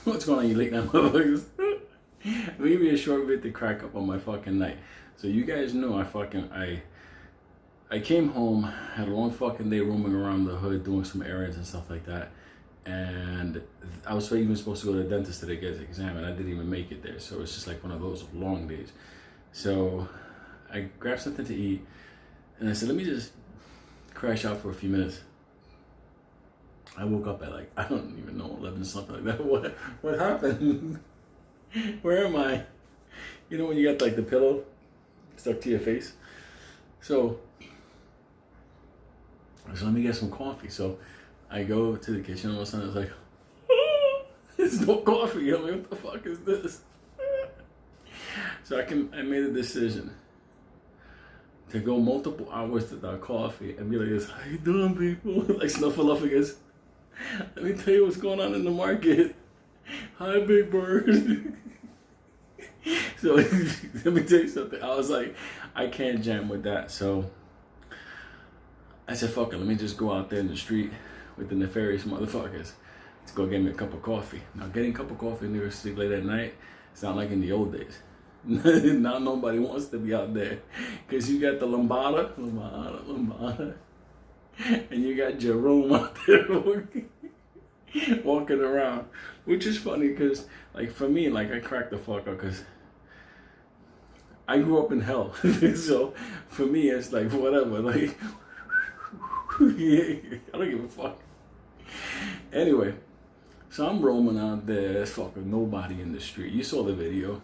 What's going on, you late night motherfuckers? Maybe a short bit to crack up on my fucking night. So you guys know I came home, had a long fucking day roaming around the hood, doing some errands and stuff like that. And I was even supposed to go to the dentist today to get an exam, and I didn't even make it there. So it's just like one of those long days. So I grabbed something to eat, and I said, let me just crash out for a few minutes. I woke up at like, I don't even know, 11 something like that. What happened? Where am I? You know when you got like the pillow stuck to your face? So let me get some coffee. So I go to the kitchen, all of a sudden it's like, there's no coffee. I'm like, what the fuck is this? So I made a decision to go multiple hours without coffee and be like this, how you doing, people? Like Snuffleupagus. Let me tell you what's going on in the market. Hi, Big Bird. So let me tell you something. I was like, I can't jam with that. So I said, fuck it. Let me just go out there in the street with the nefarious motherfuckers. Let's go get me a cup of coffee. Now, getting a cup of coffee in New York City late at night, it's not like in the old days. Now nobody wants to be out there. Because you got the Lambada, and you got Jerome out there walking around, which is funny because, like, for me, like, I cracked the fuck up because I grew up in hell. So for me, it's like whatever. Like, I don't give a fuck. Anyway, so I'm roaming out there. There's fucking nobody in the street. You saw the video.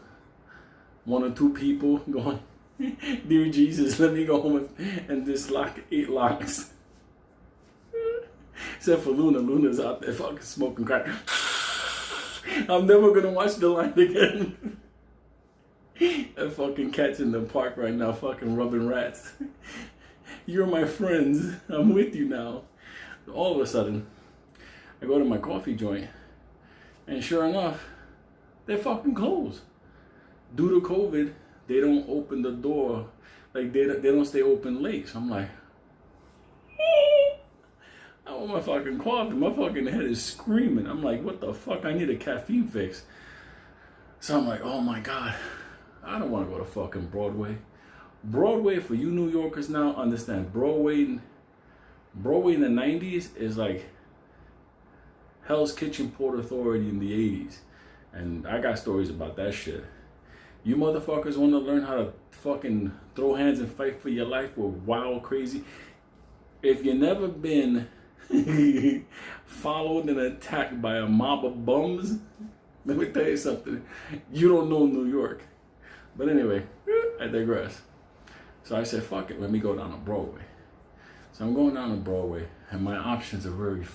One or two people going, dear Jesus, let me go home and dislock 8 locks. Except for Luna. Luna's out there fucking smoking crack. I'm never gonna watch The Line again. That fucking cat's in the park right now fucking rubbing rats. You're my friends. I'm with you now. All of a sudden, I go to my coffee joint, and sure enough, they're fucking closed. Due to COVID, they don't open the door. Like, they don't stay open late. So I'm like, I want my fucking coffee. My fucking head is screaming. I'm like, what the fuck? I need a caffeine fix. So I'm like, oh my God, I don't want to go to fucking Broadway. Broadway, for you New Yorkers now, understand, Broadway in the 90s is like Hell's Kitchen Port Authority in the 80s. And I got stories about that shit. You motherfuckers want to learn how to fucking throw hands and fight for your life with wild, crazy. If you've never been followed and attacked by a mob of bums, let me tell you something. You don't know New York. But anyway, I digress. So I said, fuck it, let me go down to Broadway. So I'm going down to Broadway, and my options are very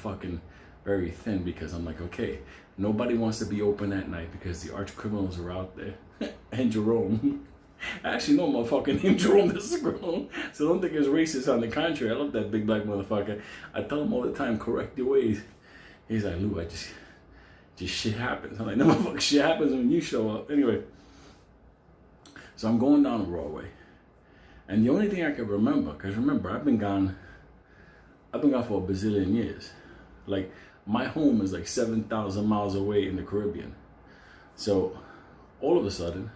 thin because I'm like, okay, nobody wants to be open at night because the arch criminals are out there. And Jerome. I actually know a motherfucker named Jerome. This is Jerome. So don't think it's racist. On the contrary, I love that big black motherfucker. I tell him all the time, correct your ways. He's like, Lou, just shit happens. I'm like, no motherfucker, shit happens when you show up. Anyway, so I'm going down to Broadway. And the only thing I can remember, because remember, I've been gone for a bazillion years. Like, my home is like 7,000 miles away in the Caribbean. So all of a sudden,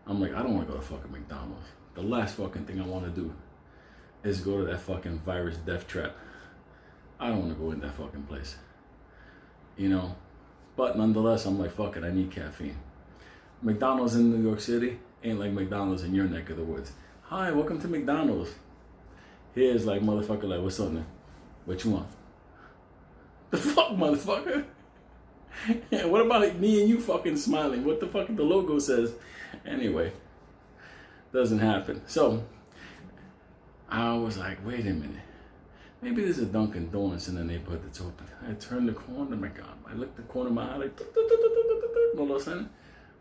I'm like, I don't want to go to fucking McDonald's. The last fucking thing I want to do is go to that fucking virus death trap. I don't want to go in that fucking place. You know? But nonetheless, I'm like, fuck it, I need caffeine. McDonald's in New York City ain't like McDonald's in your neck of the woods. Hi, welcome to McDonald's. Here's like, motherfucker, like, what's up, man? What you want? The fuck, motherfucker? What about me and you fucking smiling? What the fuck the logo says? Anyway, doesn't happen. So I was like, wait a minute. Maybe there's a Dunkin' Donuts in the neighborhood that's open. I turned the corner, my God. I looked the corner of my eye, like, all of a sudden,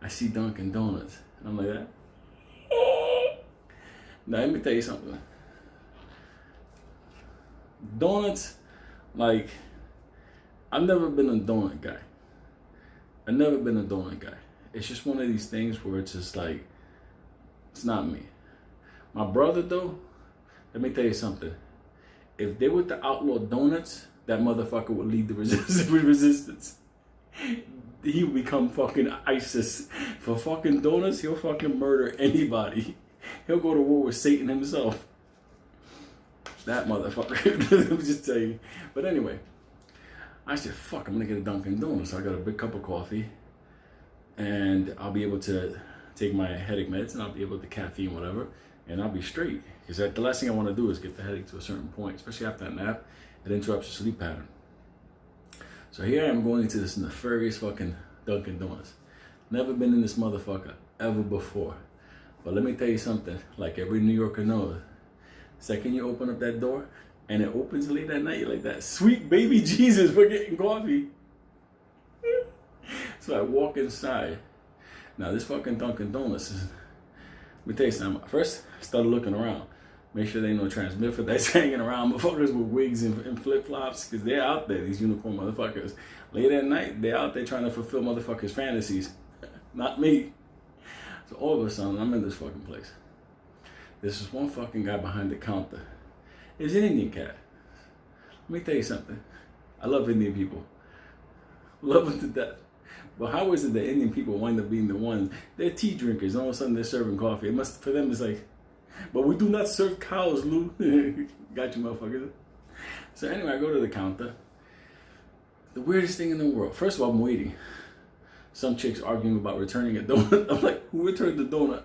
I see Dunkin' Donuts. And I'm like that. Now, let me tell you something. Donuts, like, I've never been a donut guy. I've never been a donut guy. It's just one of these things where it's just like, it's not me. My brother, though, let me tell you something. If they were to outlaw donuts, that motherfucker would lead the resistance. he will become fucking ISIS. For fucking donuts, he'll fucking murder anybody. He'll go to war with Satan himself. That motherfucker. Let me just tell you. But anyway, I said, fuck, I'm gonna get a Dunkin' Donuts. So I got a big cup of coffee, and I'll be able to take my headache meds, and I'll be able to caffeine, whatever, and I'll be straight. Because the last thing I want to do is get the headache to a certain point, especially after that nap. It interrupts your sleep pattern. So here I am going into this nefarious fucking Dunkin' Donuts. Never been in this motherfucker ever before. But let me tell you something, like every New Yorker knows, second you open up that door and it opens late at night, you're like that sweet baby Jesus for getting coffee. So I walk inside. Now this fucking Dunkin' Donuts is, let me tell you something. First, I started looking around. Make sure there ain't no transmitter that's hanging around motherfuckers with wigs and flip-flops, because they're out there, these unicorn motherfuckers. Late at night, they're out there trying to fulfill motherfuckers' fantasies. Not me. So all of a sudden, I'm in this fucking place. There's this one fucking guy behind the counter. He's an Indian cat. Let me tell you something. I love Indian people. Love them to death. But how is it that Indian people wind up being the ones? They're tea drinkers. All of a sudden, they're serving coffee. It must, for them, it's like, but we do not serve cows, Lou. Got you, motherfuckers. So anyway, I go to the counter. The weirdest thing in the world. First of all, I'm waiting. Some chicks arguing about returning a donut. I'm like, who returned the donut?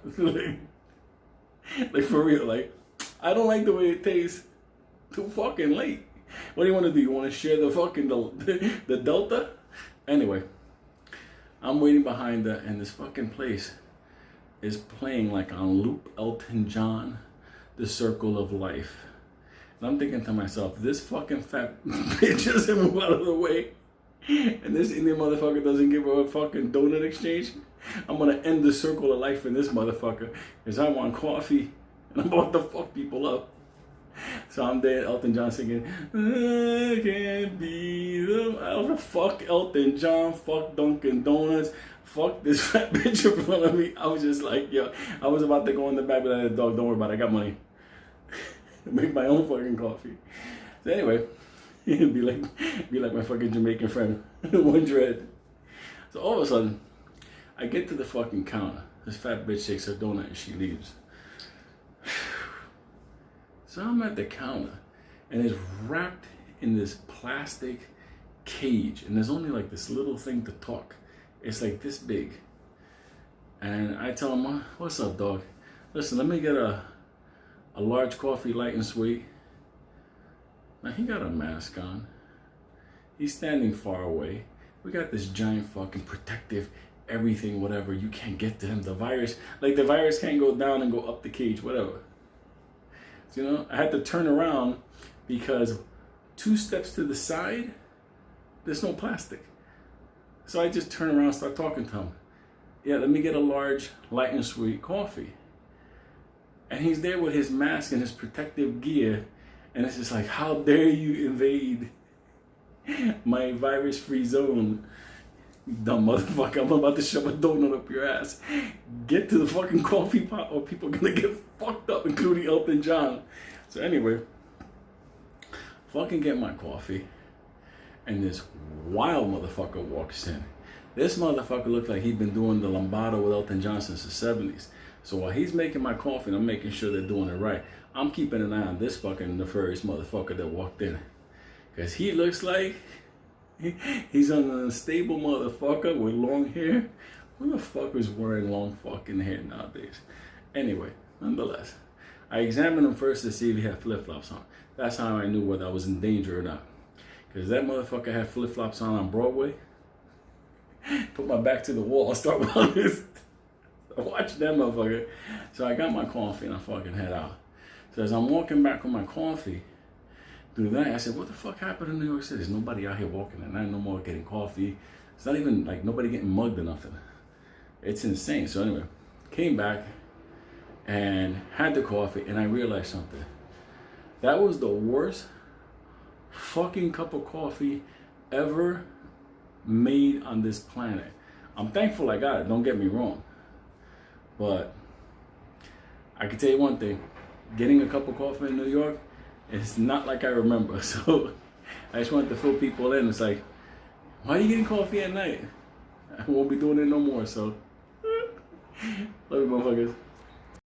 like for real. Like, I don't like the way it tastes. Too fucking late. What do you want to do? You want to share the fucking the delta? Anyway, I'm waiting behind her, and this fucking place is playing like on loop Elton John, The Circle of Life. And I'm thinking to myself, this fucking fat bitch doesn't move out of the way, and this Indian motherfucker doesn't give her a fucking donut exchange, I'm gonna end the circle of life in this motherfucker, because I want coffee, and I'm about to fuck people up. So I'm there, Elton John singing, I can't be the... Fuck Elton John, fuck Dunkin' Donuts, fuck this fat bitch in front of me. I was just like, yo, I was about to go in the back with that dog, don't worry about it, I got money. Make my own fucking coffee. So anyway, be like my fucking Jamaican friend, one dread. So all of a sudden, I get to the fucking counter. This fat bitch takes her donut and she leaves. So I'm at the counter, and it's wrapped in this plastic cage, and there's only like this little thing to talk. It's like this big. And I tell him, what's up, dog? Listen, let me get a large coffee, light and sweet. Now he got a mask on. He's standing far away. We got this giant fucking protective everything, whatever. You can't get to him. The virus can't go down and go up the cage, whatever. You know, I had to turn around because 2 steps to the side, there's no plastic. So I just turn around and start talking to him. Yeah, let me get a large, light and sweet coffee. And he's there with his mask and his protective gear. And it's just like, how dare you invade my virus-free zone? You dumb motherfucker, I'm about to shove a donut up your ass. Get to the fucking coffee pot or people are gonna get fucked up, including Elton John. So anyway, fucking get my coffee, and this wild motherfucker walks in. This motherfucker looked like he'd been doing the lambada with Elton John since the 70s. So while he's making my coffee and I'm making sure they're doing it right, I'm keeping an eye on this fucking nefarious motherfucker that walked in. Because he looks like he's an unstable motherfucker with long hair. Who the fuck is wearing long fucking hair nowadays? Anyway, nonetheless, I examined him first to see if he had flip-flops on. That's how I knew whether I was in danger or not. Because that motherfucker had flip-flops on Broadway. Put my back to the wall and start watching that motherfucker. So I got my coffee and I fucking head out. So as I'm walking back with my coffee through that, I said, what the fuck happened in New York City? There's nobody out here walking at night, no more getting coffee. It's not even like nobody getting mugged or nothing. It's insane. So anyway, came back and had the coffee, and I realized something. That was the worst fucking cup of coffee ever made on this planet. I'm thankful I got it, don't get me wrong. But I can tell you one thing, getting a cup of coffee in New York, it's not like I remember. So I just wanted to fill people in. It's like, why are you getting coffee at night? I won't be doing it no more. So, love you, motherfuckers.